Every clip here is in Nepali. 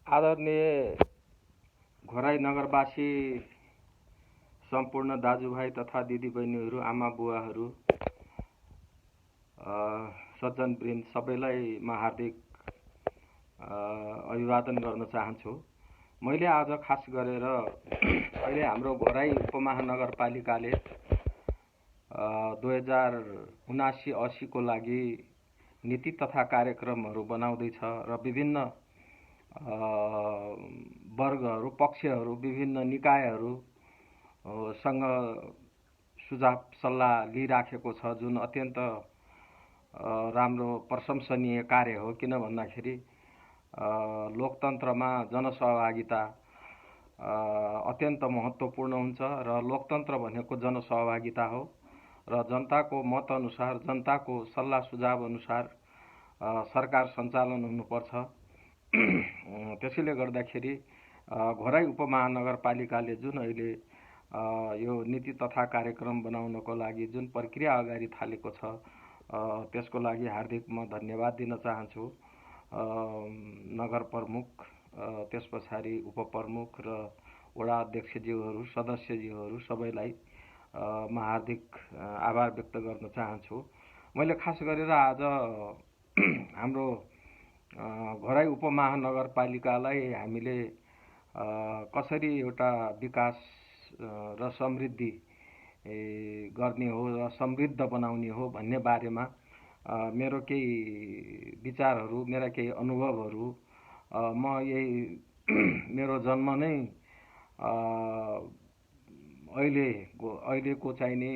आदरणीय घोराई नगरवासी सम्पूर्ण दाजुभाइ तथा दिदीबहिनीहरू, आमा बुवाहरू, सज्जनवृन्द सबैलाई म हार्दिक अभिवादन गर्न चाहन्छु। मैले आज खास गरेर अहिले हाम्रो घोराई उपमहानगरपालिकाले 2079-80 को लागि नीति तथा कार्यक्रमहरू बनाउँदैछ र विभिन्न वर्गहरू, पक्षहरू, विभिन्न निकायहरूसँग सुझाव सल्लाह लिइराखेको छ, जुन अत्यन्त राम्रो प्रशंसनीय कार्य हो। किन भन्दाखेरि लोकतन्त्रमा जनसहभागिता अत्यन्त महत्त्वपूर्ण हुन्छ र लोकतन्त्र भनेको जनसहभागिता हो र जनताको मत अनुसार, जनताको सल्लाह सुझाव अनुसार सरकार सञ्चालन हुनुपर्छ। त्यसैले गर्दाखेरि घोराई उपमहानगरपालिकाले जुन अहिले यो नीति तथा कार्यक्रम बनाउनको लागि जुन प्रक्रिया अगाडि थालेको छ, त्यसको लागि हार्दिक म धन्यवाद दिन चाहन्छु। नगर प्रमुख, त्यस पछाडि उपप्रमुख र वडा अध्यक्षज्यूहरू, सदस्यज्यूहरू सबैलाई म हार्दिक आभार व्यक्त गर्न चाहन्छु। मैले खास गरेर आज हाम्रो घोराई उपमहानगरपालिकालाई हामीले कसरी एउटा विकास र समृद्धि गर्ने हो र समृद्ध बनाउने हो भन्ने बारेमा मेरो केही विचारहरू, मेरा केही अनुभवहरू, म यही मेरो जन्म नै अहिलेको चाहिँ नि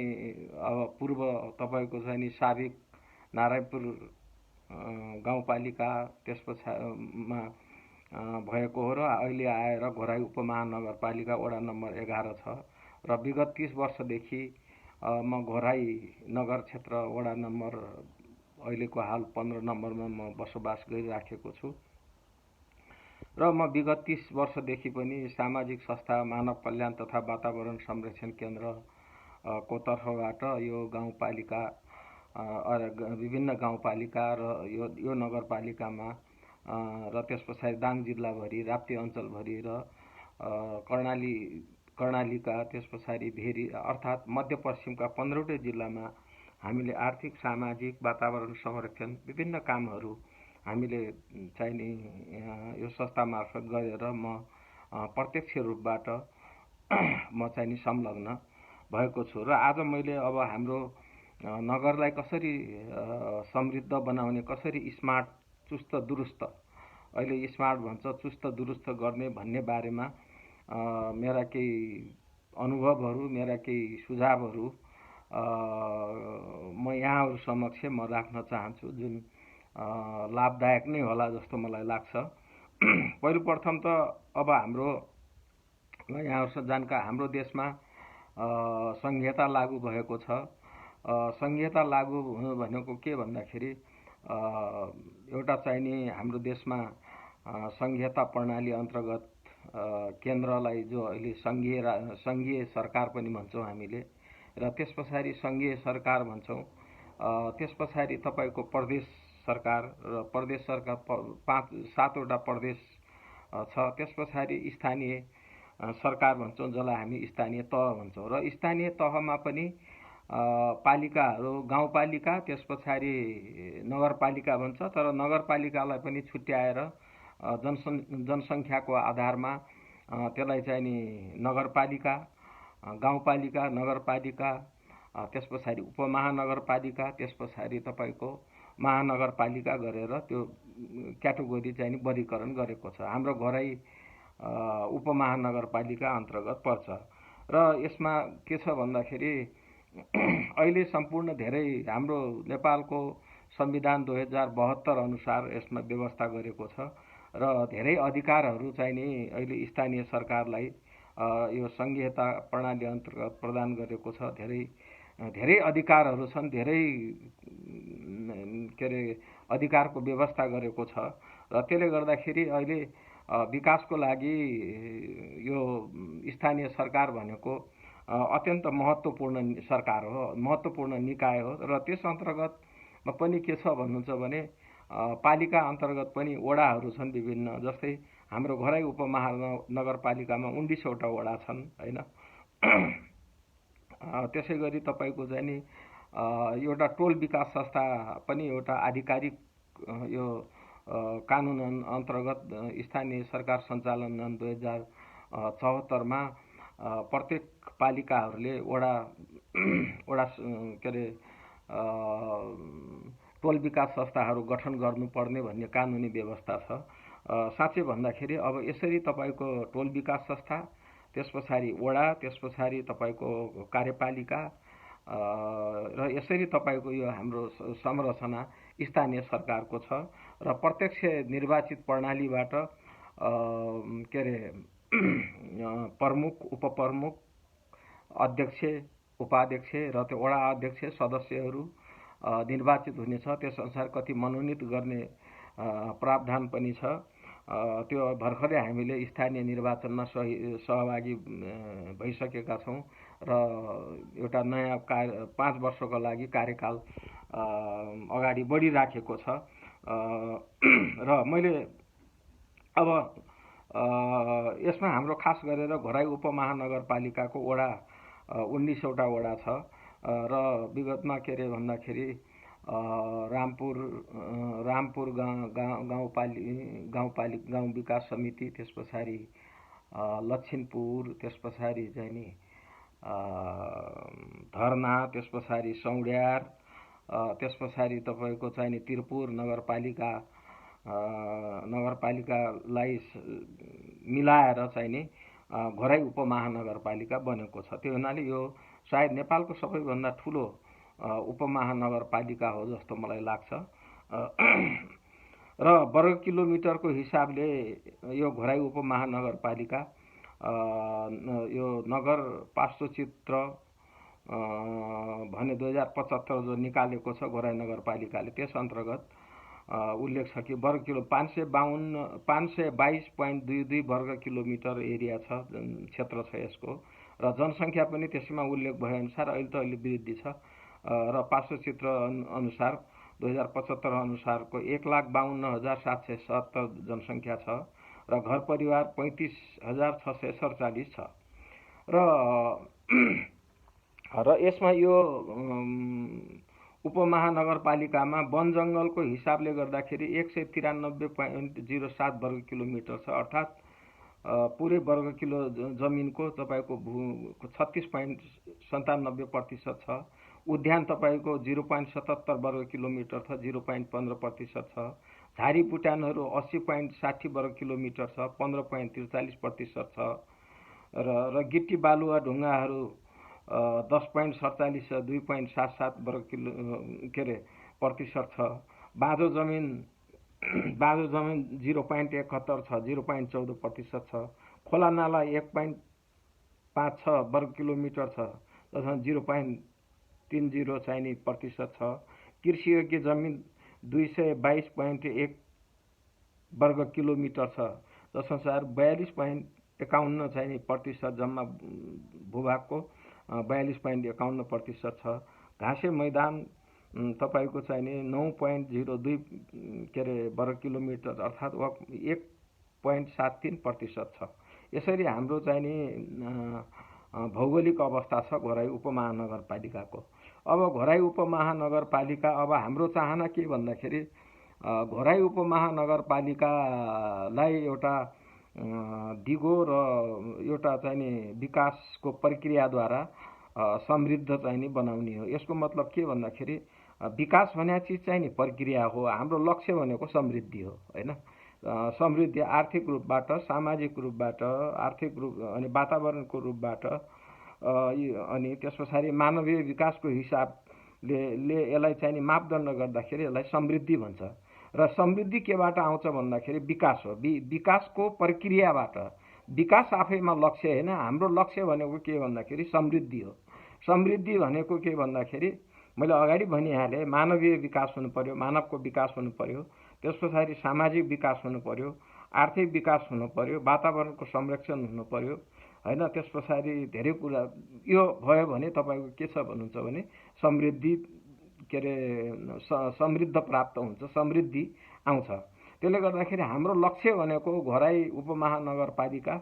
पूर्व तपाईँको चाहिँ नि साबिक नारायणपुर गाउँपालिका त्यसपछिमा भएको हो र अहिले आएर घोराई उपमहानगरपालिका वडा नम्बर 11 छ र विगत 30 वर्षदेखि म घोराई नगर क्षेत्र वडा नम्बर अहिलेको हाल 15 नम्बरमा म बसोबास गरिराखेको छु र म विगत 30 वर्षदेखि पनि सामाजिक संस्था मानव कल्याण तथा वातावरण संरक्षण केन्द्र को तर्फबाट यो गाउँपालिका विभिन्न गाउँपालिका र यो नगरपालिकामा र त्यस पछाडि दाङ जिल्लाभरि, राप्ती अञ्चलभरि र कर्णालीका, त्यस पछाडि भेरी अर्थात् मध्यपश्चिमका 15वटै जिल्लामा हामीले आर्थिक, सामाजिक, वातावरण संरक्षण विभिन्न कामहरू हामीले चाहिँ नि यो संस्था मार्फत गरेर म प्रत्यक्ष रूपबाट म चाहिँ नि संलग्न भएको छु। र आज मैले अब हाम्रो नगरलाई कसरी समृद्ध बनाउने, कसरी स्मार्ट, चुस्त दुरुस्त, अहिले स्मार्ट भन्छ, चुस्त दुरुस्त गर्ने भन्ने बारेमा मेरा केही अनुभवहरू, मेरा केही सुझावहरू म यहाँहरू समक्ष म राख्न चाहन्छु, जुन लाभदायक नै होला जस्तो मलाई लाग्छ। पहिलोप्रथम त अब हाम्रो यहाँहरूसँग जानकार, हाम्रो देशमा संहिता लागू भएको छ। संहिता लागू हुनु भनेको के भन्दाखेरि एउटा चाहिँ नि हाम्रो देशमा संहिता प्रणाली अन्तर्गत केन्द्रलाई जो अहिले सङ्घीय सरकार पनि भन्छौँ हामीले, र त्यस पछाडि सङ्घीय सरकार भन्छौँ, त्यस पछाडि तपाईँको प्रदेश सरकार र प्रदेश सरकार 5-7वटा प्रदेश छ। त्यस पछाडि स्थानीय सरकार भन्छौँ, जसलाई हामी स्थानीय तह भन्छौँ, र स्थानीय तहमा पनि पालिकाहरू, गाउँपालिका, त्यस पछाडि नगरपालिका भन्छ। तर नगरपालिकालाई पनि छुट्याएर जनसङ्ख्याको आधारमा त्यसलाई चाहिँ नि नगरपालिका, गाउँपालिका, नगरपालिका, त्यस पछाडि उपमहानगरपालिका, त्यस पछाडि तपाईँको महानगरपालिका गरेर त्यो क्याटेगोरी चाहिँ नि वर्गीकरण गरेको छ। हाम्रो घोराई उपमहानगरपालिका अन्तर्गत पर्छ र यसमा के छ भन्दाखेरि अहिले सम्पूर्ण धेरै हाम्रो नेपालको संविधान 2072 अनुसार यसमा व्यवस्था गरेको छ र धेरै अधिकारहरू चाहिँ नि अहिले स्थानीय सरकारलाई यो संहिता प्रणाली अन्तर्गत प्रदान गरेको छ। धेरै अधिकारहरू छन्, धेरै के अरे अधिकारको व्यवस्था गरेको छ र त्यसले गर्दाखेरि अहिले विकासको लागि यो स्थानीय सरकार भनेको अत्यन्त महत्त्वपूर्ण सरकार हो, महत्त्वपूर्ण निकाय हो र त्यस अन्तर्गतमा पनि के छ भन्नुहुन्छ भने पालिका अन्तर्गत पनि वडाहरू छन् विभिन्न। जस्तै हाम्रो घराई उपमहानगरपालिकामा 19वटा वडा छन् हैन। त्यसै गरी तपाईको चाहिँ नि एउटा टोल विकास संस्था पनि एउटा आधिकारिक यो कानुन अन्तर्गत स्थानीय सरकार सञ्चालन 2074 मा प्रत्येक पालिकाहरूले वडा के अरे टोल विकास संस्थाहरू गठन गर्नुपर्ने भन्ने कानुनी व्यवस्था छ। साँच्चै भन्दाखेरि अब यसरी तपाईको टोल विकास संस्था, त्यस पछाडि वडा, त्यस पछाडि तपाईको कार्यपालिका र यसरी तपाईको यो हाम्रो संरचना स्थानीय सरकारको छ र प्रत्यक्ष निर्वाचित प्रणालीबाट के अरे प्रमुख, उपप्रमुख, अध्यक्ष, उपाध्यक्ष र त्यो वडा अध्यक्ष सदस्यहरू निर्वाचित हुनेछ। त्यसअनुसार कति मनोनित गर्ने प्रावधान पनि छ। त्यो भर्खरै हामीले स्थानीय निर्वाचनमा सहभागी भइसकेका छौँ र एउटा नयाँ 5 वर्षको लागि कार्यकाल अगाडि बढिराखेको छ। र मैले अब यसमा हाम्रो खास गरेर घराई उपमहानगरपालिकाको वडा 19वटा वडा छ र विगतमा के अरे भन्दाखेरि रामपुर गाउँ विकास समिति, त्यस पछाडि लक्षिमपुर, त्यस पछाडि चाहिँ नि धर्ना, त्यस पछाडि सौड्यार, त्यस पछाडि तपाईको चाहिँ नि तिरपुर नगरपालिकालाई मिलाएर चाहिँ नि घराई उपमहानगरपालिका बनेको छ। त्यो हुनाले यो सायद नेपालको सबैभन्दा ठुलो उपमहानगरपालिका हो जस्तो मलाई लाग्छ। र वर्ग किलोमिटरको हिसाबले यो घराई उपमहानगरपालिका यो नगर पार्श्वचित्र भने 2075 जो निकालेको छ घराई नगरपालिकाले, त्यस अन्तर्गत उल्लेख छ कि वर्ग किलो 522.22 वर्ग किलोमिटर एरिया छ, क्षेत्र छ यसको र जनसङ्ख्या पनि त्यसैमा उल्लेख भए अनुसार अहिले त अलि वृद्धि छ र पार्श्वचित्र अनुसार 2075 अनुसारको 1,52,770 जनसङ्ख्या छ र घर परिवार 35,647 छ र यसमा यो उपमहानगरपालिकामा वन जङ्गलको हिसाबले गर्दाखेरि 193.07 वर्ग किलोमिटर छ, अर्थात् पुरै वर्ग किलो जमिनको तपाईको 36.97% छ। उद्यान तपाईको 0.77 वर्ग किलोमिटर छ, 0.15% छ। झारी बुट्यानहरू 80.60 वर्ग किलोमिटर छ, 15.43% छ र गिट्टी बालुवा ढुङ्गाहरू 10.47 छ, 2.77 वर्ग किलो के अरे प्रतिशत छ। बाँझो जमिन 0.71 छ, 0.14% छ। खोला नाला 1.56 वर्ग किलोमिटर छ, जसमा 0.30 चाहिने प्रतिशत छ। कृषि योग्य जमिन 222.1 वर्ग किलोमिटर छ, जसअनुसार 42.51 चाहिने प्रतिशत जम्मा भूभागको 42.51% छ। घाँसे मैदान तपाईको चाहिने 9.02 के अरे वर्ग किलोमिटर अर्थात् 1.73% छ। यसरी हाम्रो चाहिने भौगोलिक अवस्था छ घराई उपमहानगरपालिकाको। अब घराई उपमहानगरपालिका अब हाम्रो चाहना के भन्दाखेरि घराई उपमहानगरपालिकालाई एउटा दिगो र एउटा चाहिने विकासको प्रक्रियाद्वारा समृद्ध चाहिने बनाउने हो। यसको मतलब के भन्दाखेरि विकास भन्ने चिज चाहिँ नि प्रक्रिया हो। हाम्रो लक्ष्य भनेको समृद्धि हो हैन। समृद्धि आर्थिक रूपबाट, सामाजिक रूपबाट, आर्थिक रूप अनि वातावरणको रूपबाट अनि त्यसपछि मानवीय विकासको हिसाबले यसलाई चाहिँ नि मापदण्ड गर्दाखेरि यसलाई समृद्धि भन्छ। र समृद्धि केबाट आउँछ भन्दाखेरि विकास हो। विकासको प्रक्रियाबाट। विकास आफैमा लक्ष्य हैन। हाम्रो लक्ष्य भनेको के भन्दाखेरि समृद्धि हो। समृद्धि भनेको के भन्दाखेरि मैले अगाडि भनिहालेँ, मानवीय विकास हुनु पर्यो, मानवको विकास हुनु पर्यो, त्यसपछि सामाजिक विकास हुनु पर्यो, आर्थिक विकास हुनु पर्यो, वातावरणको संरक्षण हुनु पर्यो हैन। त्यसपछि धेरै कुरा यो भयो भने तपाईको के छ भन्नुहुन्छ भने समृद्धि के अरे समृद्ध प्राप्त हुन्छ, समृद्धि आउँछ। त्यसले गर्दाखेरि हाम्रो लक्ष्य भनेको घराई उपमहानगरपालिका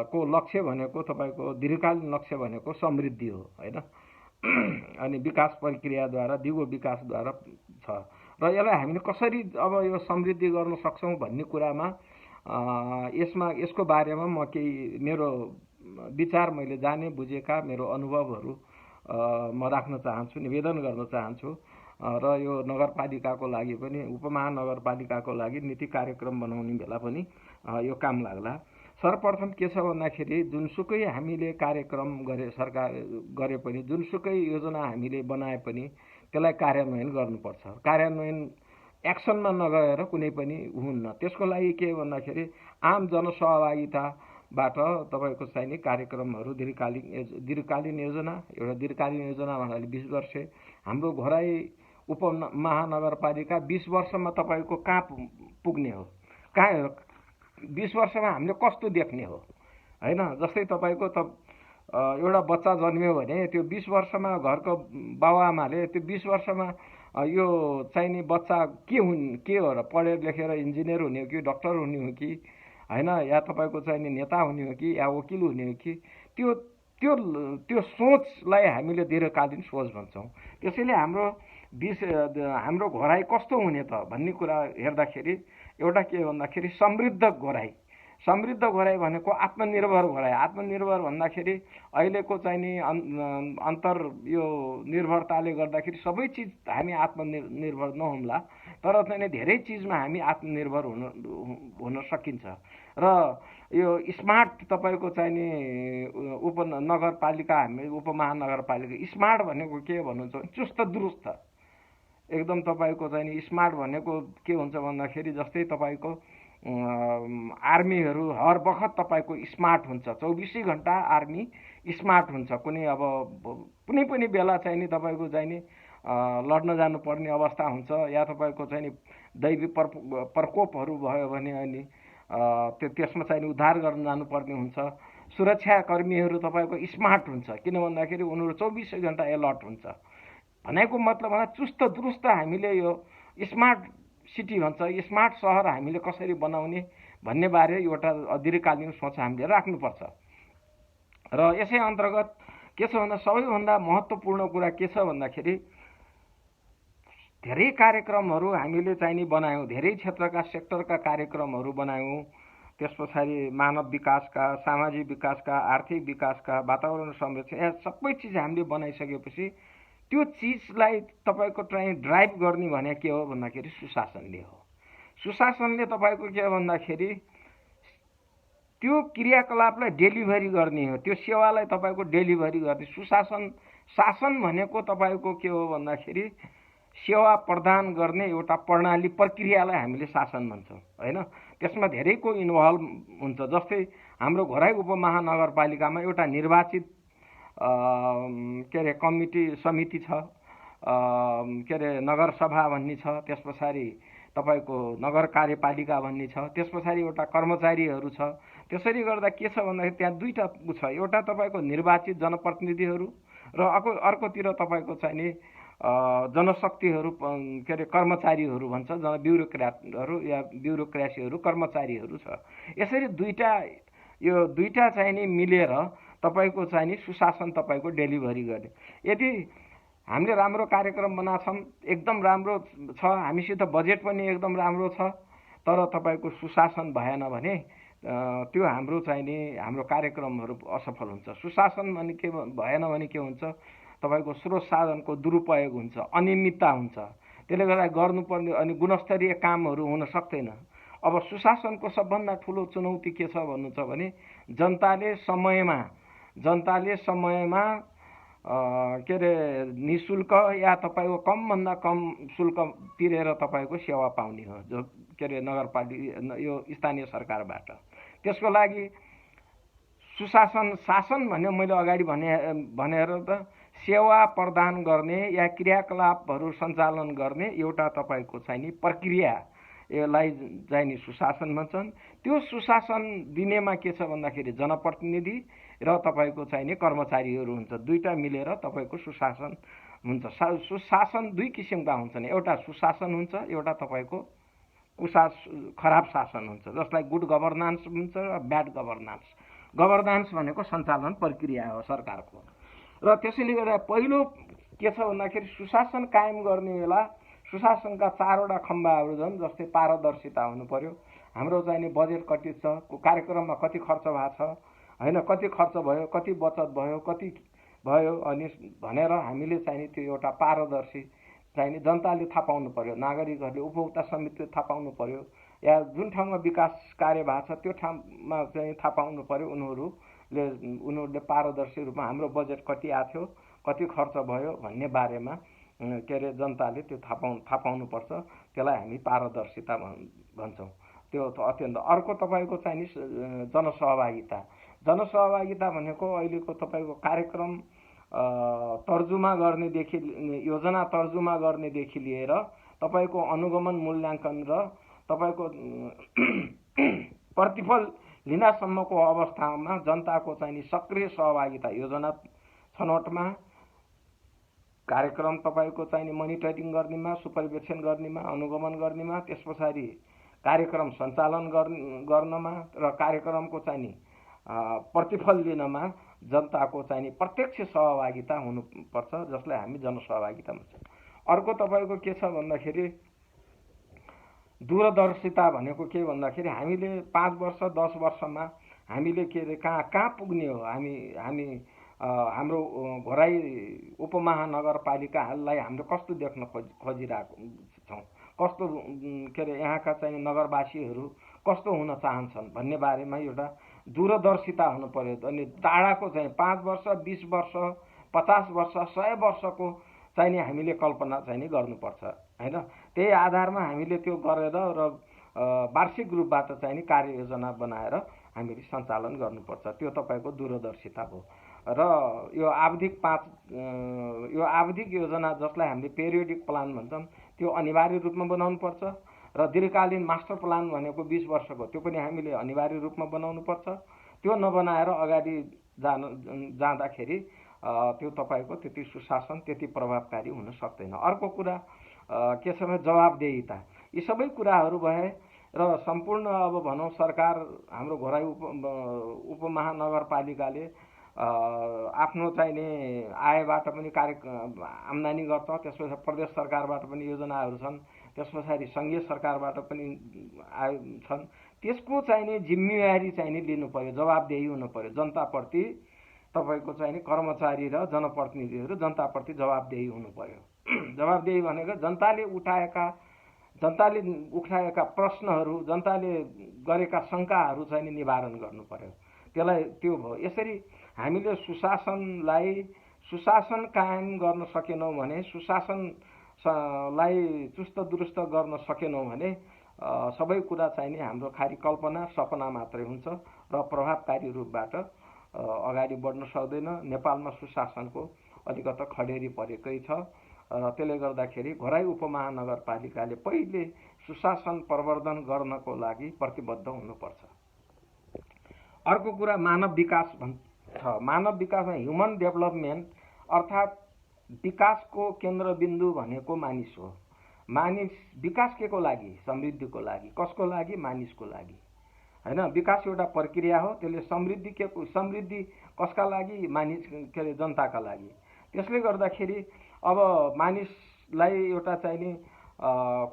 को लक्ष्य भनेको तपाईँको दीर्घकालीन लक्ष्य भनेको समृद्धि हो हैन। अनि विकास प्रक्रियाद्वारा दिगो विकासद्वारा छ र यसलाई हामीले कसरी अब यो समृद्धि गर्न सक्छौँ भन्ने कुरामा यसको बारेमा म केही मेरो विचार मैले जाने बुझेका मेरो अनुभवहरू म राख्न चाहन्छु, निवेदन गर्न चाहन्छु र यो नगरपालिकाको लागि पनि उपमहानगरपालिकाको लागि नीति कार्यक्रम बनाउने बेला पनि यो काम लाग्ला। सर्वप्रथम के छ भन्दाखेरि जुनसुकै हामीले कार्यक्रम सरकार गरे पनि जुनसुकै योजना हामीले बनाए पनि त्यसलाई कार्यान्वयन गर्नुपर्छ। कार्यान्वयन एक्सनमा नगएर कुनै पनि हुन्न। त्यसको लागि के भन्दाखेरि आम जनसहभागिताबाट तपाईँको चाहिने कार्यक्रमहरू दीर्घकालीन योजना, एउटा दीर्घकालीन योजना भन्नाले 20 वर्ष। हाम्रो घराई उपमहानगरपालिका 20 वर्षमा तपाईँको कहाँ पुग्ने हो, कहाँ 20 वर्षमा हामीले कस्तो देख्ने हो हैन। जस्तै तपाईँको एउटा बच्चा जन्मियो भने त्यो 20 वर्षमा घरको बाबुआमाले त्यो 20 वर्षमा यो चाहिने बच्चा के हो र पढेर लेखेर इन्जिनियर हुने हो कि डक्टर हुने हो कि हैन, या तपाईँको चाहिने नेता हुने हो कि या वकिल हुने हो कि त्यो सोचलाई हामीले दीर्घकालीन सोच भन्छौँ। त्यसैले हाम्रो घराई कस्तो हुने त भन्ने कुरा हेर्दाखेरि एउटा के भन्दाखेरि समृद्ध घराई भनेको आत्मनिर्भर घराई। आत्मनिर्भर भन्दाखेरि अहिलेको चाहिने यो निर्भरताले गर्दाखेरि सबै चिज हामी आत्मनिर्भर नहुँला, तर चाहिँ धेरै चिजमा हामी आत्मनिर्भर हुन सकिन्छ। र यो स्मार्ट तपाईँको चाहिने नगरपालिका, हामी उपमहानगरपालिका स्मार्ट भनेको के भन्नुहुन्छ भने चुस्त दुरुस्त एकदम तपाईँको चाहिने स्मार्ट भनेको के हुन्छ भन्दाखेरि जस्तै तपाईँको आर्मीहरू हर बखत तपाईँको स्मार्ट हुन्छ, 24 घण्टा आर्मी स्मार्ट हुन्छ। कुनै पनि बेला चाहिने तपाईँको चाहिने लड्न जानुपर्ने अवस्था हुन्छ या तपाईँको चाहिने दैवी प्रकोपहरू भयो भने अनि त्यसमा चाहिने उद्धार गर्न जानुपर्ने हुन्छ। सुरक्षाकर्मीहरू तपाईँको स्मार्ट हुन्छ, किन भन्दाखेरि उनीहरू 24 घण्टा एलर्ट हुन्छ। भनेको मतलब चुस्त दुरुस्त हामीले यो स्मार्ट सिटी भन्छ, स्मार्ट सहर हामीले कसरी बनाउने भन्ने बारे एउटा दीर्घकालीन सोच हामीले राख्नुपर्छ। र यसै अन्तर्गत के छ भन्दा सबैभन्दा महत्त्वपूर्ण कुरा के छ भन्दाखेरि धेरै कार्यक्रमहरू हामीले चाहिने बनायौँ, धेरै क्षेत्रका सेक्टरका कार्यक्रमहरू बनायौँ। त्यस पछाडि मानव विकासका, सामाजिक विकासका, आर्थिक विकासका, वातावरण संरक्षण या सबै चिज हामीले बनाइसकेपछि त्यो चिजलाई तपाईँको चाहिँ ड्राइभ गर्ने भने के हो भन्दाखेरि सुशासनले हो। सुशासनले तपाईँको के हो भन्दाखेरि त्यो क्रियाकलापलाई डेलिभरी गर्ने हो, त्यो सेवालाई तपाईँको डेलिभरी गर्ने। शासन भनेको तपाईँको के हो भन्दाखेरि सेवा प्रदान गर्ने एउटा प्रणाली प्रक्रियालाई हामीले शासन भन्छौँ हैन। त्यसमा धेरैको इन्भल्भ हुन्छ। जस्तै हाम्रो घराई उपमहानगरपालिकामा एउटा निर्वाचित समिति छ, नगरसभा भन्ने छ, त्यस पछाडि तपाईँको नगर कार्यपालिका भन्ने छ, त्यस पछाडि एउटा कर्मचारीहरू छ। त्यसरी गर्दा के छ भन्दाखेरि त्यहाँ दुईटा छ, एउटा तपाईँको निर्वाचित जनप्रतिनिधिहरू र अर्कोतिर तपाईँको चाहिने जनशक्तिहरू कर्मचारीहरू भन्छ, ब्युरोक्राटहरू या ब्युरोक्रेसीहरू कर्मचारीहरू छ। यसरी दुईटा चाहिने मिलेर तपाईँको चाहिने सुशासन तपाईँको डेलिभरी गर्ने। यदि हामीले राम्रो कार्यक्रम बनाछौँ, एकदम राम्रो छ, हामीसित बजेट पनि एकदम राम्रो छ, तर तपाईँको सुशासन भएन भने त्यो हाम्रो कार्यक्रमहरू असफल हुन्छ। सुशासन भने के भएन भने के हुन्छ, तपाईँको स्रोत साधनको दुरुपयोग हुन्छ, अनियमितता हुन्छ। त्यसले गर्दा गर्नुपर्ने अनि गुणस्तरीय कामहरू हुन सक्दैन। अब सुशासनको सबभन्दा ठुलो चुनौती के छ भन्नुहुन्छ भने जनताले समयमा निशुल्क या तपाईँको कमभन्दा कम शुल्क तिरेर तपाईँको सेवा पाउने हो, जो नगरपालिका यो स्थानीय सरकारबाट। त्यसको लागि शासन भन्ने मैले अगाडि भनेर त सेवा प्रदान गर्ने या क्रियाकलापहरू सञ्चालन गर्ने एउटा तपाईँको चाहिने प्रक्रिया, यसलाई चाहिने सुशासन भन्छन्। त्यो सुशासन दिनेमा के छ भन्दाखेरि जनप्रतिनिधि र तपाईँको चाहिने कर्मचारीहरू हुन्छ, दुईटा मिलेर तपाईँको सुशासन हुन्छ। सुशासन दुई किसिमका हुन्छन्, एउटा सुशासन हुन्छ, एउटा तपाईँको खराब शासन हुन्छ, जसलाई गुड गभर्नान्स हुन्छ र ब्याड गभर्नान्स। गभर्नान्स भनेको सञ्चालन प्रक्रिया हो सरकारको। र त्यसैले गर्दा पहिलो के छ भन्दाखेरि सुशासन कायम गर्ने बेला सुशासनका 4वटा खम्बाहरू छन्, जस्तै पारदर्शिता हुनु पर्यो। हाम्रो चाहिने बजेट कति छ, कार्यक्रममा कति खर्च भएको छ, होइन, कति खर्च भयो, कति बचत भयो, कति भयो, अनि भनेर हामीले चाहिने त्यो एउटा पारदर्शी चाहिने जनताले थाहा पाउनु पर्यो, नागरिकहरूले, उपभोक्ता समितिले थाहा पाउनु पर्यो, या जुन ठाउँमा विकास कार्य भएको छ त्यो ठाउँमा चाहिँ थाहा पाउनु पर्यो। उनीहरूले पारदर्शी रूपमा हाम्रो बजेट कति आएको थियो, कति खर्च भयो भन्ने बारेमा के अरे जनताले त्यो थाहा पाउनुपर्छ। त्यसलाई हामी पारदर्शिता भन्छौँ। त्यो अत्यन्त। अर्को तपाईँको चाहिने जनसहभागिता। जनसहभागिता भनेको अहिलेको तपाईँको कार्यक्रम तर्जुमा गर्नेदेखि, योजना तर्जुमा गर्नेदेखि लिएर तपाईँको अनुगमन, मूल्याङ्कन र तपाईँको प्रतिफल लिनसम्मको अवस्थामा जनताको चाहिने सक्रिय सहभागिता, योजना छनौटमा, कार्यक्रम तपाईँको चाहिने मोनिटरिङ गर्नेमा, सुपरभिजन गर्नेमा, अनुगमन गर्नेमा, त्यस पछाडि कार्यक्रम सञ्चालन गर्नमा र कार्यक्रमको चाहिने प्रतिफल लिनमा जनताको चाहिने प्रत्यक्ष सहभागिता हुनुपर्छ, जसलाई हामी जनसहभागिता भन्छौँ। अर्को तपाईँको के छ भन्दाखेरि दूरदर्शिता भनेको के भन्दाखेरि हामीले 5 वर्ष 10 वर्षमा हामीले के अरे कहाँ पुग्ने हो, हामी हाम्रो घोराई उपमहानगरपालिकालाई हामीले कस्तो देख्न खोजिरहेको छौँ, कस्तो के अरे यहाँका चाहिँ नगरवासीहरू कस्तो हुन चाहन्छन् भन्ने बारेमा एउटा दूरदर्शिता हुनु पर्यो। अनि टाढाको चाहिँ 5 वर्ष 20 वर्ष 50 वर्ष 100 वर्षको चाहिने हामीले कल्पना चाहिने गर्नुपर्छ, होइन। त्यही आधारमा हामीले त्यो गरेर र वार्षिक रूपबाट चाहिने कार्ययोजना बनाएर हामीले सञ्चालन गर्नुपर्छ। त्यो तपाईँको दूरदर्शिता हो। र यो आवधिक योजना, जसलाई हामीले पेरियोडिक प्लान भन्छौँ, त्यो अनिवार्य रूपमा बनाउनुपर्छ। र दीर्घकालीन मास्टर प्लान भनेको 20 वर्षको, त्यो पनि हामीले अनिवार्य रूपमा बनाउनुपर्छ। त्यो नबनाएर अगाडि जाँदाखेरि त्यो तपाईँको त्यति सुशासन, त्यति प्रभावकारी हुन सक्दैन। अर्को कुरा के छ भने जवाबदेहिता। यी सबै कुराहरू भए र सम्पूर्ण अब भनौँ सरकार, हाम्रो घोराई उपमहानगरपालिकाले आफ्नो चाहिने आयबाट पनि आम्दानी गर्छ, त्यसपछि प्रदेश सरकारबाट पनि योजनाहरू छन्, त्यस पछाडि सङ्घीय सरकारबाट पनि आय छन्। त्यसको चाहिने जिम्मेवारी चाहिने लिनु पर्यो, जवाबदेही हुनु पर्यो। जनताप्रति तपाईँको चाहिने कर्मचारी र जनप्रतिनिधिहरू जनताप्रति जवाबदेही हुनु पर्यो। जवाबदेही भनेको जनताले उठाएका प्रश्नहरू, जनताले गरेका शङ्काहरू चाहिँ निवारण गर्नु पर्यो। त्यो भयो। यसरी हामीले सुशासन कायम गर्न सकेनौँ भने, सुशासनलाई चुस्त दुरुस्त गर्न सकेनौँ भने सबै कुरा चाहिने हाम्रो खाली कल्पना, सपना मात्रै हुन्छ र प्रभावकारी रूपबाट अगाडि बढ्न सक्दैन। नेपालमा सुशासनको अलिकता खडेरी परेकै छ र त्यसले गर्दाखेरि घोराई उपमहानगरपालिकाले पहिले सुशासन प्रवर्धन गर्नको लागि प्रतिबद्ध हुनुपर्छ। अर्को कुरा मानव विकास भन्छ। मानव विकासमा ह्युमन डेभलपमेन्ट अर्थात् विकासको केन्द्रबिन्दु भनेको मानिस हो। मानिस विकास के को लागि? समृद्धिको लागि। कसको लागि? मानिसको लागि, हैन। विकास एउटा प्रक्रिया हो। त्यसले समृद्धि कसका लागि? मानिस के अरे जनताका लागि। त्यसले गर्दाखेरि अब मानिसलाई एउटा चाहिने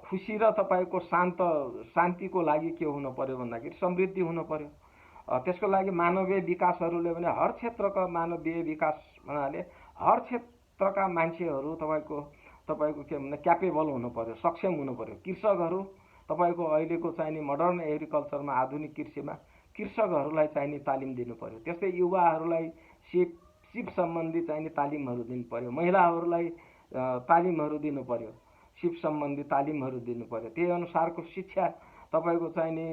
खुसी र तपाईँको शान्तिको लागि के हुनु पर्यो भन्दाखेरि समृद्धि हुनु पर्यो। त्यसको लागि मानवीय विकासहरूले भने हर क्षेत्रका मानवीय विकास भन्नाले हर क्षेत्रका मान्छेहरू तपाईँको के भन्दा क्यापेबल हुनु पर्यो, सक्षम हुनु पर्यो। कृषकहरू तपाईँको अहिलेको चाहिने मोडर्न एग्रिकल्चरमा, आधुनिक कृषिमा कृषकहरूलाई चाहिने तालिम दिनु पर्यो। त्यस्तै युवाहरूलाई सिप सम्बन्धी चाहिने तालिमहरू दिनु पर्यो। महिलाहरूलाई तालिमहरू दिनु पर्यो, सिप सम्बन्धी तालिमहरू दिनु पर्यो। त्यही अनुसारको शिक्षा तपाईँको चाहिने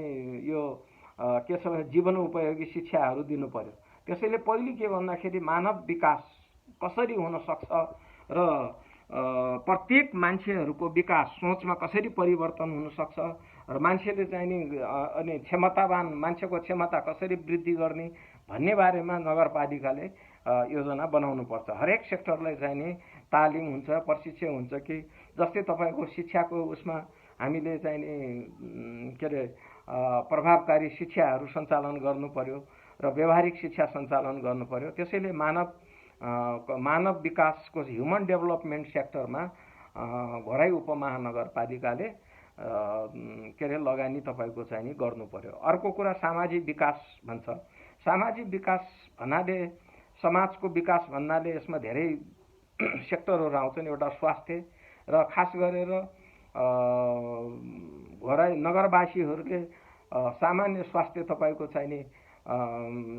यो के छ भने जीवन उपयोगी शिक्षाहरू दिनु पर्यो। त्यसैले पहिले के भन्दाखेरि मानव विकास कसरी हुन सक्छ र प्रत्येक मान्छेहरूको विकास सोचमा कसरी परिवर्तन हुन सक्छ र मान्छेले चाहिने अनि क्षमतावान मान्छेको क्षमता कसरी वृद्धि गर्ने भन्ने बारेमा नगरपालिकाले योजना बनाउनु पर्छ। हरेक सेक्टरलाई चाहिने तालिम हुन्छ, प्रशिक्षण हुन्छ कि जस्तै तपाईँको शिक्षाको उसमा हामीले चाहिँ नि के अरे प्रभावकारी शिक्षाहरू सञ्चालन गर्नु पर्यो र व्यावहारिक शिक्षा सञ्चालन गर्नु पर्यो। त्यसैले मानव विकासको ह्युमन डेभलपमेन्ट सेक्टरमा घोराई उपमहानगरपालिकाले के अरे लगानी तपाईँको चाहिँ नि गर्नु पर्यो। अर्को कुरा सामाजिक विकास भन्छ। सामाजिक विकास भन्नाले समाजको विकास भन्नाले यसमा धेरै सेक्टरहरू आउँछन्। एउटा स्वास्थ्य र खास गरेर घोराई नगरवासीहरूले सामान्य स्वास्थ्य तपाईँको चाहिँ नि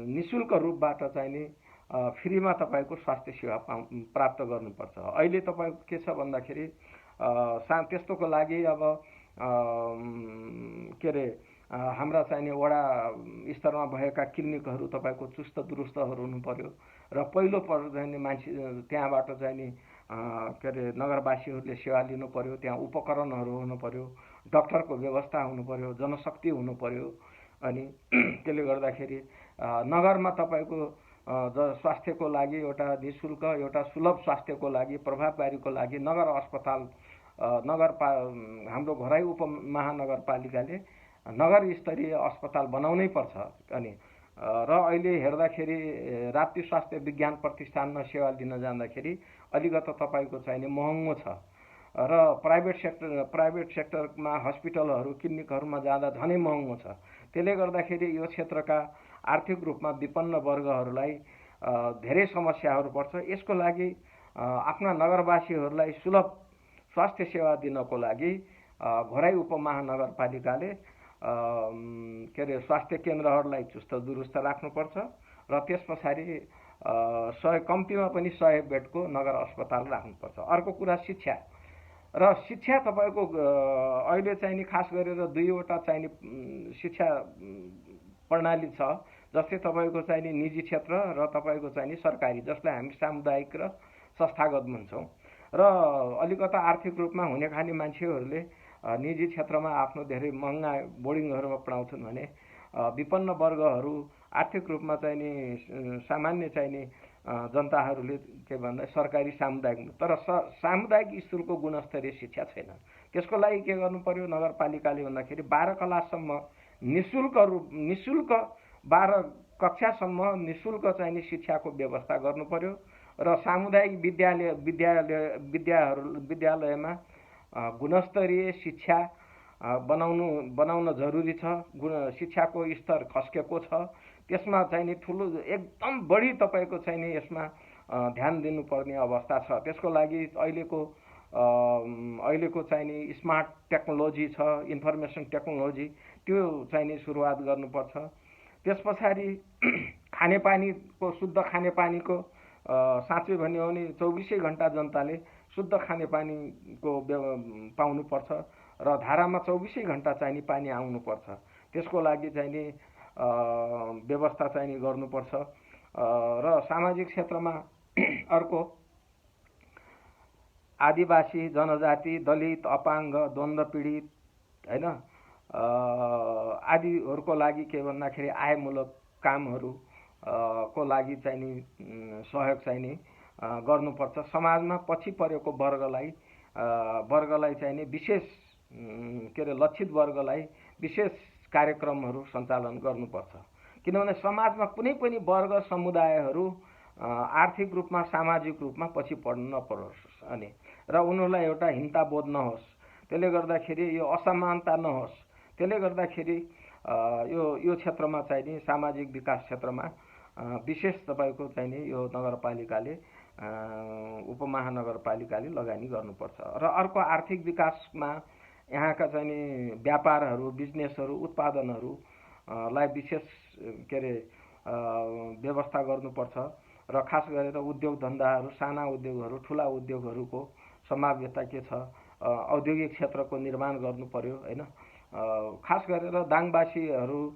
निशुल्क रूपबाट चाहिँ नि फ्रीमा तपाईँको स्वास्थ्य सेवा प्राप्त गर्नुपर्छ। अहिले तपाईँको के छ भन्दाखेरि त्यस्तोको लागि अब के अरे हाम्रा चाहिने वडा स्तरमा भएका क्लिनिकहरू तपाईँको चुस्त दुरुस्तहरू हुनु पर्यो र पहिलो चाहिँ मान्छे त्यहाँबाट चाहिँ नि के अरे नगरवासीहरूले सेवा लिनु पर्यो। त्यहाँ उपकरणहरू हुनु पर्यो, डाक्टरको व्यवस्था हुनु पर्यो, जनशक्ति हुनु पर्यो। अनि त्यसले गर्दाखेरि नगरमा तपाईँको स्वास्थ्यको लागि एउटा निःशुल्क एउटा सुलभ स्वास्थ्यको लागि प्रभावकारीको लागि नगर अस्पताल हाम्रो घोराई उपमहानगरपालिकाले नगर स्तरीय अस्पताल बनाउनै पर्छ। अनि र अहिले हेर्दाखेरि राप्ती स्वास्थ्य विज्ञान प्रतिष्ठानमा सेवा लिन जाँदाखेरि अलिकति तपाईँको चाहिँ नि महँगो छ र प्राइभेट सेक्टरमा हस्पिटलहरू क्लिनिकहरूमा जाँदा झनै महँगो छ। त्यसले गर्दाखेरि यो क्षेत्रका आर्थिक रूपमा विपन्न वर्गहरूलाई धेरै समस्याहरू पर्छ। यसको लागि आफ्ना नगरवासीहरूलाई सुलभ स्वास्थ्य सेवा दिनको लागि घोराई उपमहानगरपालिकाले के अरे स्वास्थ्य केन्द्रहरूलाई चुस्त दुरुस्त राख्नुपर्छ र त्यस पछाडि 100 कम्तीमा पनि 100 बेडको नगर अस्पताल राख्नुपर्छ। अर्को कुरा शिक्षा र शिक्षा तपाईँको अहिले चाहिँ नि खास गरेर दुईवटा चाहिँ नि शिक्षा प्रणाली छ। जस्तै तपाईँको चाहिँ नि निजी क्षेत्र र तपाईँको चाहिँ नि सरकारी, जसलाई हामी सामुदायिक र संस्थागत भन्छौँ। र अलिकता आर्थिक रूपमा हुने खाने मान्छेहरूले निजी क्षेत्रमा आफ्नो धेरै महँगा बोर्डिङहरूमा पढाउँछन् भने विपन्न वर्गहरू आर्थिक रूपमा चाहिँ नि सामान्य चाहिँ नि जनताहरूले के भन्दा सरकारी सामुदायिक, तर सामुदायिक स्कुलको गुणस्तरीय शिक्षा छैन। त्यसको लागि के गर्नु पर्यो नगरपालिकाले भन्दाखेरि 12 क्लाससम्म निःशुल्क 12 कक्षासम्म निःशुल्क चाहिँ नि शिक्षाको व्यवस्था गर्नु पर्यो र सामुदायिक विद्यालयमा गुणस्तरीय शिक्षा बनाउन जरुरी छ। शिक्षाको स्तर खस्केको छ। त्यसमा चाहिँ नि ठुलो एकदम बढी तपाईँको चाहिँ नि यसमा ध्यान दिनुपर्ने अवस्था छ। त्यसको लागि अहिलेको चाहिँ नि स्मार्ट टेक्नोलोजी छ, इन्फर्मेसन टेक्नोलोजी, त्यो चाहिँ नि सुरुवात गर्नुपर्छ। त्यस पछाडि खानेपानीको शुद्ध खानेपानीको साँच्चै भन्यो भने 24 घण्टा जनताले शुद्ध खानेपानीको पाउनुपर्छ र धारामा 24 घण्टा चाहिँ नि पानी आउनुपर्छ। त्यसको लागि चाहिँ नि व्यवस्था चाहिँ नि गर्नुपर्छ। र सामाजिक क्षेत्रमा अर्को आदिवासी जनजाति, दलित, अपाङ्ग, द्वन्द्व पीडित हैन आदिहरूको लागि के भन्दाखेरि आयमूलक कामहरू को लागि चाहिँ नि सहयोग चाहिँ नि गर्नुपर्छ। समाजमा पछि परेको वर्गलाई चाहिँ नि विशेष के अरे लक्षित वर्गलाई विशेष कार्यक्रमहरू सञ्चालन गर्नुपर्छ। किनभने समाजमा कुनै पनि वर्ग समुदायहरू आर्थिक रूपमा सामाजिक रूपमा पछि पर्न नपरोस् अनि र उनीहरूलाई एउटा हिंता बोध नहोस्। त्यसले गर्दाखेरि यो असमानता नहोस्। त्यसले गर्दाखेरि यो क्षेत्रमा चाहिँ नि सामाजिक विकास क्षेत्रमा विशेष तपाईको चाहिँ नि यो नगरपालिकाले उपमहानगरपालिकाले लगानी गर्नुपर्छ। र अर्को आर्थिक विकासमा यहाँका चाहिँ नि व्यापारहरू, बिजनेसहरू, उत्पादनहरू लाई विशेष के अरे व्यवस्था गर्नुपर्छ र खास गरेर उद्योग धन्दाहरू, साना उद्योगहरू, ठुला उद्योगहरूको सम्भाव्यता के छ, औद्योगिक क्षेत्रको निर्माण गर्नु पर्यो हैन। खास गरेर दाङवासीहरू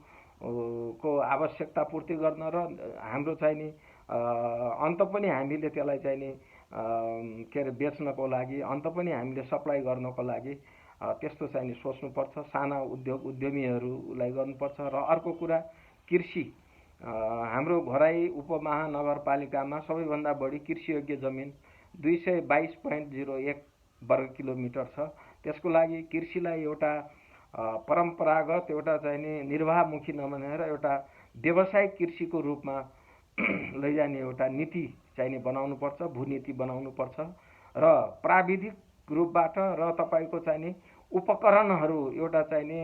को आवश्यकता पूर्ति गर्न र हाम्रो चाहिँ नि अन्त पनि हामीले त्यसलाई चाहिँ नि के अरे बेच्नको लागि, अन्त पनि हामीले सप्लाई गर्नको लागि त्यस्तो चाहिँ नि सोच्नुपर्छ। साना उद्यमीहरूलाई गर्नुपर्छ। र अर्को कुरा कृषि, हाम्रो घोराई उपमहानगरपालिकामा सबैभन्दा बढी कृषियोग्य जमिन 222.01 वर्ग किलोमिटर छ। त्यसको लागि कृषिलाई एउटा परम्परागत एउटा चाहिने निर्वाहमुखी नबनाएर एउटा व्यावसायिक कृषिको रूपमा लैजाने एउटा नीति चाहिने बनाउनुपर्छ, भूनीति बनाउनुपर्छ र प्राविधिक रूपबाट र तपाईँको चाहिने उपकरणहरू एउटा चाहिने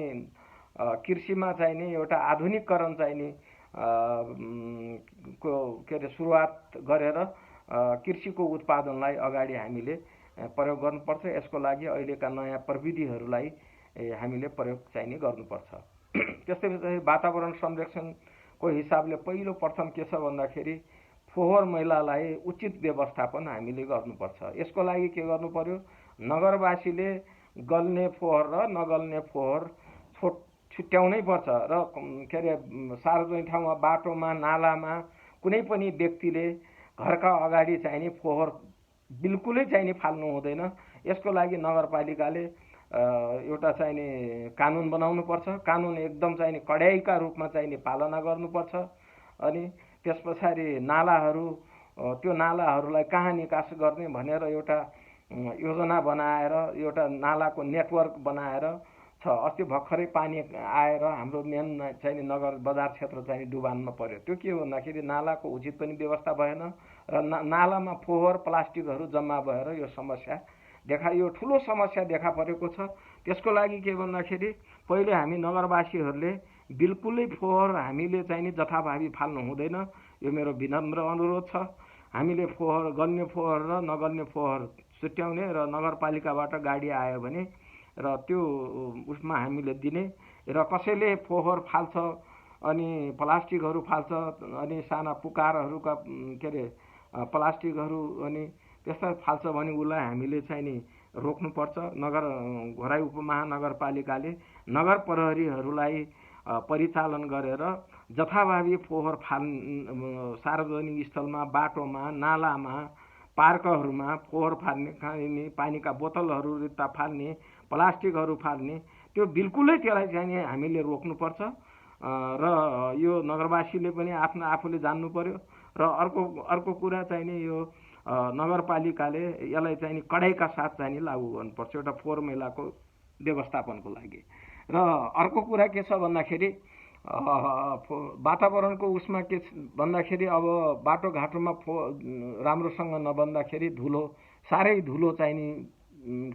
कृषिमा चाहिने एउटा आधुनिकीकरण चाहिने के अरे सुरुवात गरेर कृषिको उत्पादनलाई अगाडि हामीले प्रयोग गर्नुपर्छ। यसको लागि अहिलेका नयाँ प्रविधिहरूलाई हामीले प्रयोग चाहिने गर्नुपर्छ। त्यस्तै गरी वातावरण संरक्षणको हिसाबले पहिलो प्रथम के छ भन्दाखेरि फोहोर मैलालाई उचित व्यवस्थापन हामीले गर्नुपर्छ। यसको लागि के गर्नु पर्यो, नगरवासीले गल्ने फोहोर र नगल्ने फोहोर छुट्याउनै पर्छ र के अरे सार्वजनिक ठाउँमा बाटोमा नालामा कुनै पनि व्यक्तिले घरका अगाडि चाहिने फोहोर बिल्कुलै चाहिने फाल्नु हुँदैन। यसको लागि नगरपालिकाले एउटा चाहिने कानुन बनाउनु पर्छ। कानुन एकदम चाहिने कडाइका रूपमा चाहिने पालना गर्नुपर्छ। अनि त्यस पछाडि नालाहरू त्यो नालाहरूलाई कहाँ निकास गर्ने भनेर एउटा योजना बनाएर एउटा नालाको नेटवर्क बनाएर छ। अस्ति भर्खरै पानी आएर हाम्रो मेन चाहिने नगर बजार क्षेत्र चाहिँ डुबानमा पर्यो। त्यो के हो भन्दाखेरि नालाको उचित पनि व्यवस्था भएन र नालामा फोहोर प्लास्टिकहरू जम्मा भएर यो ठुलो समस्या देखा परेको छ। त्यसको लागि के भन्दाखेरि पहिले हामी नगरवासीहरूले बिल्कुलै फोहोर हामीले चाहिने जथाभावी फाल्नु हुँदैन। यो मेरो विनम्र अनुरोध छ। हामीले फोहोर गल्ने फोहोर र नगल्ने फोहोर छुट्याउने र नगरपालिकाबाट गाडी आयो भने र त्यो उसमा हामीले दिने र कसैले फोहोर फाल्छ अनि प्लास्टिकहरू फाल्छ अनि साना पुकारहरूका के अरे प्लास्टिकहरू अनि त्यस्ता फाल्छ भने उसलाई हामीले चाहिँ नि रोक्नुपर्छ। घोराई उपमहानगरपालिकाले नगर प्रहरीहरूलाई परिचालन गरेर जथाभावी फोहोर सार्वजनिक स्थलमा बाटोमा नालामा पार्कहरूमा फोहोर फाल्ने पानीका बोतलहरू रित्ता फाल्ने प्लास्टिकहरू फाल्ने त्यो बिल्कुलै त्यसलाई चाहिँ हामीले रोक्नुपर्छ र यो नगरवासीले पनि आफूले जान्नु पर्यो। र अर्को कुरा चाहिँ नि यो नगरपालिकाले यसलाई चाहिँ कडाइका साथ चाहिँ लागू गर्नुपर्छ एउटा फोहोर मैलाको व्यवस्थापनको लागि। र अर्को कुरा के छ भन्दाखेरि वातावरणको उसमा के भन्दाखेरि अब बाटोघाटोमा राम्रोसँग नबन्दाखेरि साह्रै धुलो चाहिने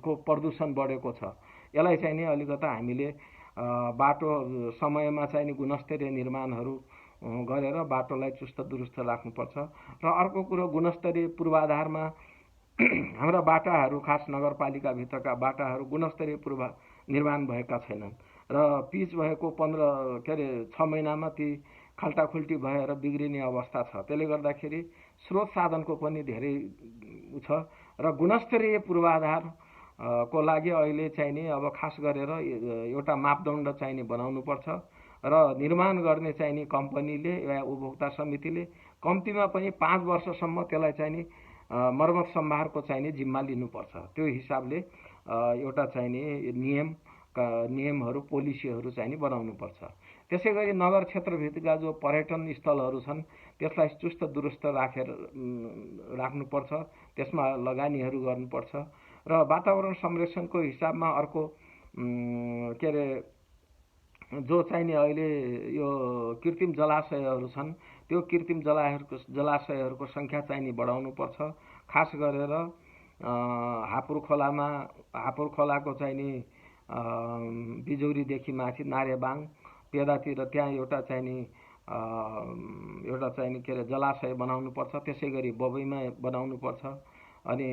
को प्रदूषण बढेको छ। यसलाई चाहिँ नि अलिकता हामीले बाटो समयमा चाहिँ गुणस्तरीय निर्माणहरू गरेर बाटोलाई चुस्त दुरुस्त राख्नुपर्छ। र अर्को कुरो गुणस्तरीय पूर्वाधारमा हाम्रा बाटाहरू खास नगरपालिकाभित्रका बाटाहरू गुणस्तरीय निर्माण भएका छैनन् र पिच भएको 6 महिनामा ती खाल्टाखुल्टी भएर बिग्रिने अवस्था छ। त्यसले गर्दाखेरि स्रोत साधनको पनि धेरै छ र गुणस्तरीय पूर्वाधार को लागि अहिले चाहिँ नि अब खास गरेर एउटा मापदण्ड चाहिँ नि बनाउनुपर्छ र निर्माण गर्ने चाहिँ नि कम्पनीले या उपभोक्ता समितिले कम्तीमा पनि 5 वर्षसम्म त्यसलाई चाहिँ नि मर्मत सम्भारको चाहिँ नि जिम्मा लिनुपर्छ। त्यो हिसाबले एउटा चाहिँ नि नियमहरू पोलिसीहरू चाहिँ नि बनाउनुपर्छ। त्यसै गरी नगर क्षेत्रभित्रका जो पर्यटन स्थलहरू छन् त्यसलाई चुस्त दुरुस्त राख्नुपर्छ, त्यसमा लगानीहरू गर्नुपर्छ। र वातावरण संरक्षणको हिसाबमा अर्को के अरे जो चाहिँ नि अहिले यो कृत्रिम जलाशयहरू छन् त्यो कृत्रिम जलाशयहरूको संख्या चाहिँ नि बढाउनुपर्छ। खास गरेर हापुर खोलाको चाहिँ नि बिजौरीदेखि माथि नारेबाङ पेदातिर त्यहाँ एउटा चाहिँ नि के अरे जलाशय बनाउनुपर्छ। त्यसै गरी बबईमा बनाउनुपर्छ। अनि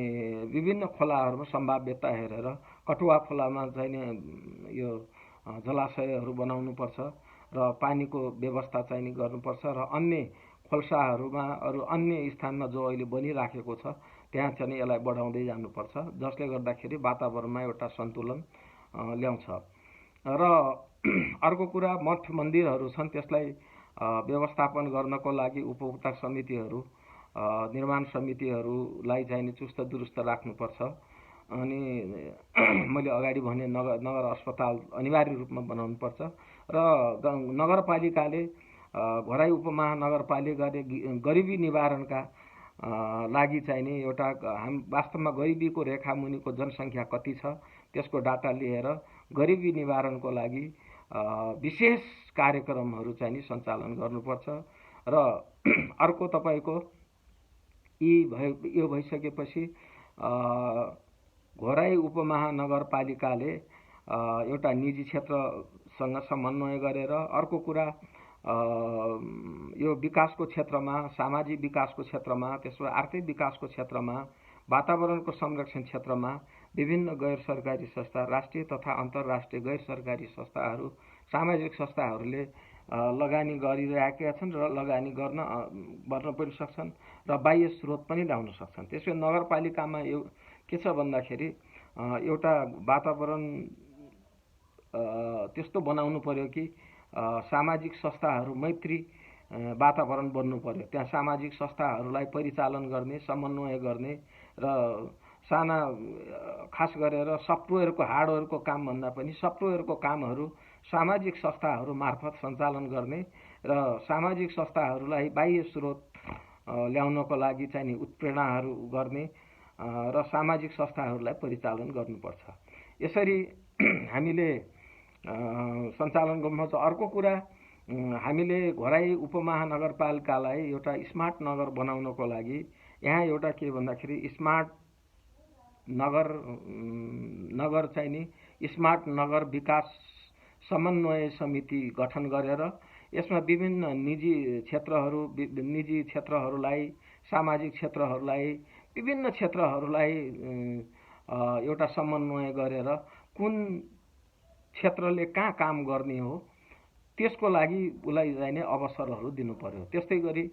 विभिन्न खोलाहरूमा सम्भाव्यता हेरेर कटुवा खोलामा चाहिँ यो जलाशयहरू बनाउनुपर्छ र पानीको व्यवस्था चाहिँ गर्नुपर्छ र अन्य खोल्साहरूमा अरू अन्य स्थानमा जो अहिले बनिराखेको छ त्यहाँ चाहिँ यसलाई बढाउँदै जानुपर्छ, जसले गर्दाखेरि वातावरणमा एउटा सन्तुलन ल्याउँछ। र अर्को कुरा मठ मन्दिरहरू छन् त्यसलाई व्यवस्थापन गर्नको लागि उपभोक्ता समितिहरू निर्माण समितिहरूलाई चाहिँ चुस्त दुरुस्त राख्नुपर्छ। अनि मैले अगाडि भने नगर अस्पताल अनिवार्य रूपमा बनाउनुपर्छ र नगरपालिकाले घोराई उपमहानगरपालिकाले गरिबी निवारणका लागि चाहिँ नि एउटा वास्तवमा गरिबीको रेखा मुनिको जनसङ्ख्या कति छ त्यसको डाटा लिएर गरिबी निवारणको लागि विशेष कार्यक्रमहरू चाहिँ नि सञ्चालन गर्नुपर्छ। र अर्को तपाईँको यो भइसकेपछि घोराई उपमहानगरपालिकाले एउटा निजी क्षेत्रसँग समन्वय गरेर अर्को कुरा यो विकासको क्षेत्रमा, सामाजिक विकासको क्षेत्रमा, त्यसो आर्थिक विकासको क्षेत्रमा, वातावरणको संरक्षण क्षेत्रमा विभिन्न गैर सरकारी संस्था, राष्ट्रिय तथा अन्तर्राष्ट्रिय गैर सरकारी संस्थाहरू, सामाजिक संस्थाहरूले लगानी गरिरहेका छन् र लगानी गर्न पनि सक्छन् र बाह्य स्रोत पनि ल्याउन सक्छन्। त्यसै नगरपालिकामा यो के छ भन्दाखेरि एउटा वातावरण त्यस्तो बनाउनु पर्यो कि सामाजिक संस्थाहरू मैत्री वातावरण बन्नु पर्यो। त्यहाँ सामाजिक संस्थाहरूलाई परिचालन गर्ने, समन्वय गर्ने र साना खास गरेर सफ्टवेयरको हार्डवेयरको काम भन्दा पनि सफ्टवेयरको कामहरू सामाजिक संस्थाहरू मार्फत सञ्चालन गर्ने र सामाजिक संस्थाहरूलाई बाह्य स्रोत ल्याउनको लागि चाहिँ नि उत्प्रेरणाहरू गर्ने र सामाजिक संस्थाहरूलाई परिचालन गर्नुपर्छ। यसरी हामीले सञ्चालन गर्नुपर्छ। अर्को कुरा हामीले घोराई उपमहानगरपालिकालाई एउटा स्मार्ट नगर बनाउनको लागि यहाँ एउटा के भन्दाखेरि स्मार्ट नगर चाहिँ नि स्मार्ट नगर विकास समन्वय समिति गठन गरेर यसमा विभिन्न निजी क्षेत्रहरूलाई, सामाजिक क्षेत्रहरूलाई, विभिन्न क्षेत्रहरूलाई एउटा समन्वय गरेर कुन क्षेत्रले कहाँ काम गर्ने हो त्यसको लागि उसलाई चाहिने अवसरहरू दिनु पर्यो। त्यस्तै गरी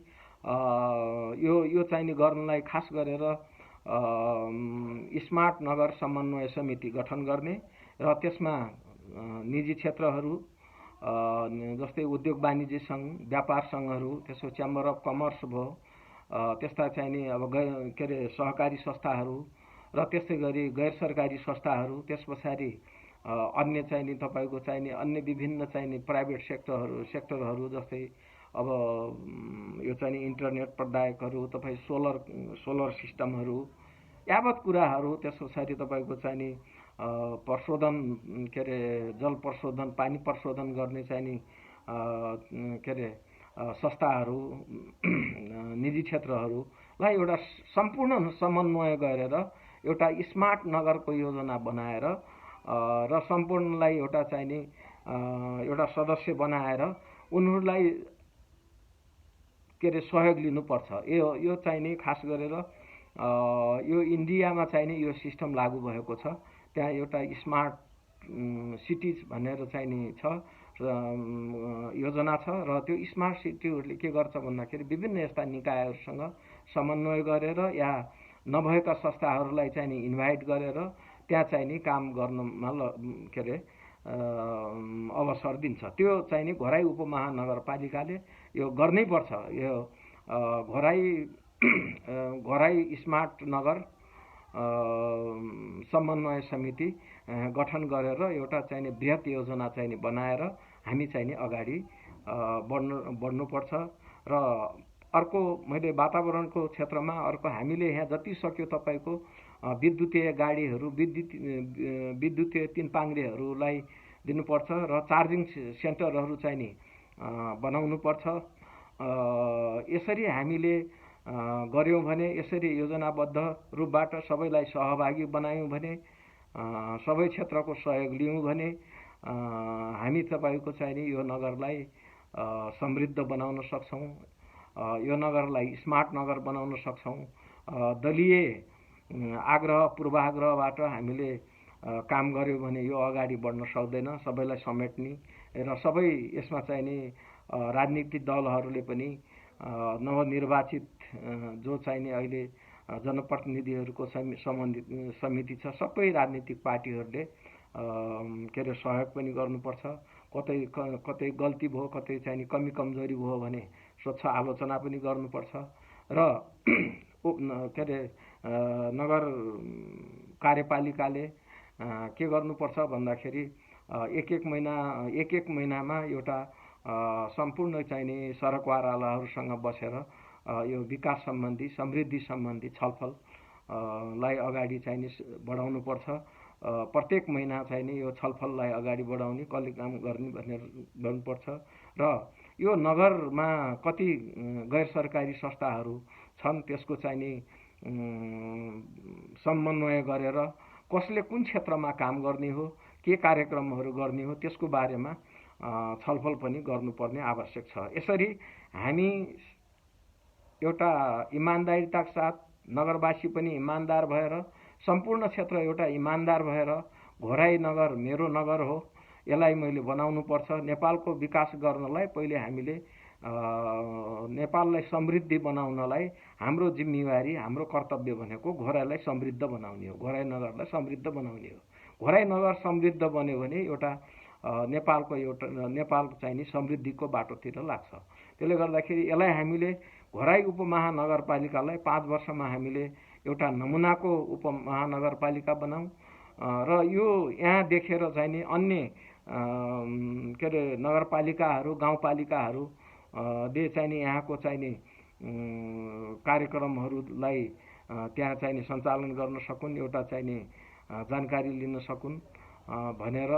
यो चाहिने गर्नलाई खास गरेर स्मार्ट नगर समन्वय समिति गठन गर्ने र त्यसमा निजी क्षेत्रहरू जस्तै उद्योग वाणिज्य सङ्घ, व्यापार सङ्घहरू, त्यसो च्याम्बर अफ कमर्स भयो, त्यस्ता चाहिने अब के अरे सहकारी संस्थाहरू र त्यस्तै गरी गैर सरकारी संस्थाहरू, त्यस पछाडि अन्य चाहिने तपाईँको चाहिने अन्य विभिन्न चाहिने प्राइभेट सेक्टरहरू जस्तै अब यो चाहिँ इन्टरनेट प्रदायकहरू, तपाईँ सोलर सिस्टमहरू, यावत कुराहरू, त्यस पछाडि तपाईँको चाहिने प्रशोधन के अरे जल प्रशोधन, पानी प्रशोधन गर्ने चाहिने के अरे संस्थाहरू, निजी क्षेत्रहरूलाई एउटा सम्पूर्ण समन्वय गरेर एउटा स्मार्ट नगरको योजना बनाएर र सम्पूर्णलाई एउटा चाहिने एउटा सदस्य बनाएर उनीहरूलाई के अरे सहयोग लिनुपर्छ। यो चाहिने खास गरेर यो इन्डियामा चाहिने यो सिस्टम लागू भएको छ। त्यहाँ एउटा स्मार्ट सिटिज भनेर चाहिने छ योजना छ र त्यो स्मार्ट सिटीहरूले के गर्छ भन्दाखेरि विभिन्न यस्ता निकायहरूसँग समन्वय गरेर या नभएका संस्थाहरूलाई चाहिँ नि इन्भाइट गरेर त्यहाँ चाहिँ नि काम गर्नमा के अरे अवसर दिन्छ। त्यो चाहिँ नि घोराई उपमहानगरपालिकाले यो गर्नै पर्छ। यो घोराई स्मार्ट नगर समन्वय समिति गठन गरेर एउटा चाहिँ नि बृहत योजना चाहिँ नि बनाएर हामी चाहिँ नि अगाडि बढ्नुपर्छ। र अर्को मैले वातावरणको क्षेत्रमा अर्को हामीले यहाँ जति सक्यो तपाईँको विद्युतीय गाडीहरू, विद्युतीय तीन पाङ्ग्रेहरूलाई दिनुपर्छ र चार्जिङ सेन्टरहरू चाहिँ नि बनाउनुपर्छ। यसरी हामीले गर्यौँ भने, यसरी योजनाबद्ध रूपबाट सबैलाई सहभागी बनायौँ भने, सबै क्षेत्रको सहयोग लियौँ भने हामी तपाईँको चाहिँ नि यो नगरलाई समृद्ध बनाउन सक्छौँ, यो नगरलाई स्मार्ट नगर बनाउन सक्छौँ। दलीय आग्रह पूर्वाग्रहबाट हामीले काम गर्यौँ भने यो अगाडि बढ्न सक्दैन। सबैलाई समेट्ने र सबै यसमा चाहिँ नि राजनीतिक दलहरूले पनि नवनिर्वाचित जो चाहिँ नि अहिले जनप्रतिनिधिहरूको सम्बन्धित समिति छ, सबै राजनीतिक पार्टीहरूले के अरे सहयोग पनि गर्नुपर्छ। कतै गल्ती भयो, कतै चाहिँ नि कमी कमजोरी भयो भने स्वच्छ आलोचना पनि गर्नुपर्छ। र के अरे नगर कार्यपालिकाले के गर्नुपर्छ भन्दाखेरि एक महिनामा एउटा सम्पूर्ण चाहिने सडकवालाहरूसँग बसेर यो विकास सम्बन्धी, समृद्धि सम्बन्धी छलफल लाई अगाडि चाहिँ बढाउनु पर्छ प्रत्येक महिना चाहिँ नि यो छलफललाई अगाडि बढाउने कसले काम गर्ने भनेर गर्नुपर्छ र यो नगरमा कति गैर सरकारी संस्थाहरू छन् त्यसको चाहिँ नि समन्वय गरेर कसले कुन क्षेत्रमा काम गर्ने हो, के कार्यक्रमहरू गर्ने हो, त्यसको बारेमा छलफल पनि गर्नुपर्ने आवश्यक छ। यसरी हामी एउटा इमान्दारिताका साथ नगरवासी पनि इमान्दार भएर, सम्पूर्ण क्षेत्र एउटा इमान्दार भएर घोराई नगर मेरो नगर हो, यसलाई मैले बनाउनु पर्छ। नेपालको विकास गर्नलाई पहिले हामीले नेपाललाई समृद्धि बनाउनलाई हाम्रो जिम्मेवारी, हाम्रो कर्तव्य भनेको घोराईलाई समृद्ध बनाउने हो, घोराई नगरलाई समृद्ध बनाउने हो। घोराई नगर समृद्ध बन्यो भने एउटा नेपाल चाहिँ नि समृद्धिको बाटोतिर लाग्छ। त्यसले गर्दाखेरि यसलाई हामीले घोराई उपमहानगरपालिकालाई 5 वर्षमा हामीले एउटा नमुनाको उपमहानगरपालिका बनाऊ र यो यहाँ देखेर चाहिँ नि अन्य के अरे नगरपालिकाहरू, गाउँपालिकाहरू ले चाहिँ नि यहाँको चाहिँ नि कार्यक्रमहरूलाई त्यहाँ चाहिँ नि सञ्चालन गर्न सकुन्, एउटा चाहिँ नि जानकारी लिन सकुन् भनेर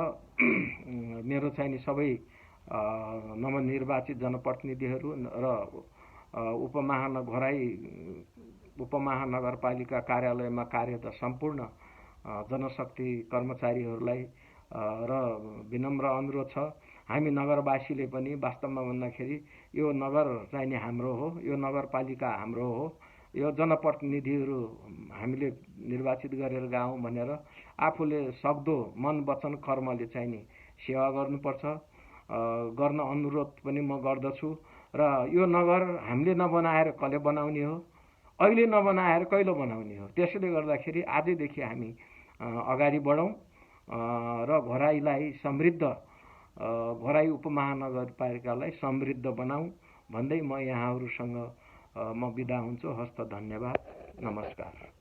मेरो चाहिँ नि सबै नवनिर्वाचित जनप्रतिनिधिहरू र घोराई उपमहानगरपालिका कार्यालयमा कार्यरत सम्पूर्ण जनशक्ति कर्मचारीहरूलाई र विनम्र अनुरोध छ, हामी नगरवासीले पनि वास्तवमा भन्दाखेरि यो नगर चाहिँ नि हाम्रो हो, यो नगरपालिका हाम्रो हो, यो जनप्रतिनिधिहरू हामीले निर्वाचित गरेर गयौँ भनेर आफूले सक्दो मन वचन कर्मले चाहिँ नि सेवा गर्नुपर्छ गर्न अनुरोध पनि म गर्दछु। र यो नगर हामीले नबनाएर कसले बनाउने हो, अहिले नबनाएर कहिले बनाउने हो। त्यसैले गर्दाखेरि आजैदेखि हामी अगाडि बढौँ र घोराईलाई समृद्ध, घोराई उपमहानगरपालिकालाई समृद्ध बनाऊ भन्दै म यहाँहरूसँग म बिदा हुन्छु। हस्त, धन्यवाद, नमस्कार।